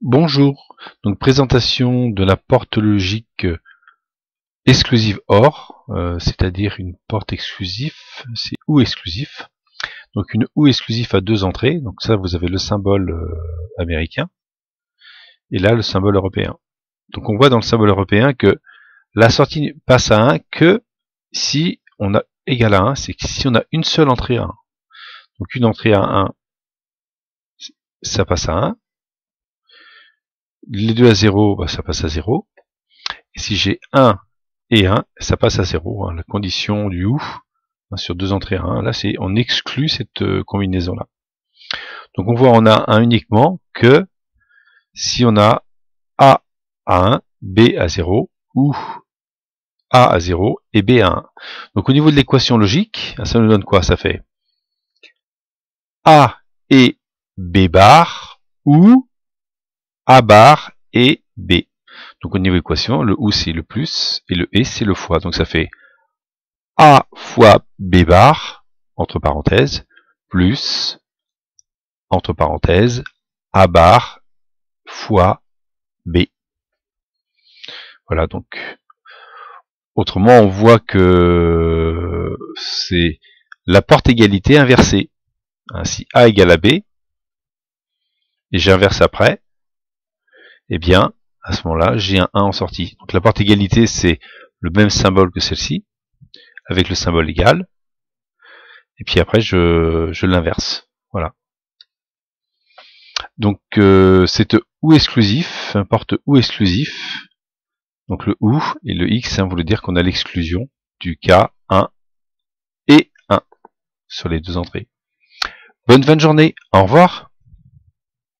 Bonjour, donc présentation de la porte logique exclusive OR, c'est-à-dire une porte exclusive, c'est OU exclusif. Donc une OU exclusif à deux entrées, donc ça vous avez le symbole américain, et là le symbole européen. Donc on voit dans le symbole européen que la sortie passe à 1 que si on a égal à 1, c'est que si on a une seule entrée à 1. Donc une entrée à 1, ça passe à 1. Les deux à 0, bah, ça passe à 0. Et si j'ai 1 et 1, ça passe à 0. La condition du OU sur deux entrées à 1, là c'est on exclut cette combinaison là. Donc on voit on a 1 uniquement que si on a A à 1, B à 0 ou A à 0 et B à 1. Donc au niveau de l'équation logique, ça nous donne quoi? Ça fait A et B bar ou A bar et B. Donc au niveau équation, le OU c'est le plus et le et c'est le fois. Donc ça fait A fois B bar, entre parenthèses, plus, entre parenthèses, A bar fois B. Voilà, donc autrement on voit que c'est la porte égalité inversée. Si A égale à B, et j'inverse après, eh bien, à ce moment-là, j'ai un 1 en sortie. Donc la porte égalité, c'est le même symbole que celle-ci, avec le symbole égal, et puis après, je l'inverse. Voilà. Donc, c'est OU exclusif, porte OU exclusif, donc le OU et le X, voulait dire qu'on a l'exclusion du cas 1 et 1 sur les deux entrées. Bonne fin de journée, au revoir.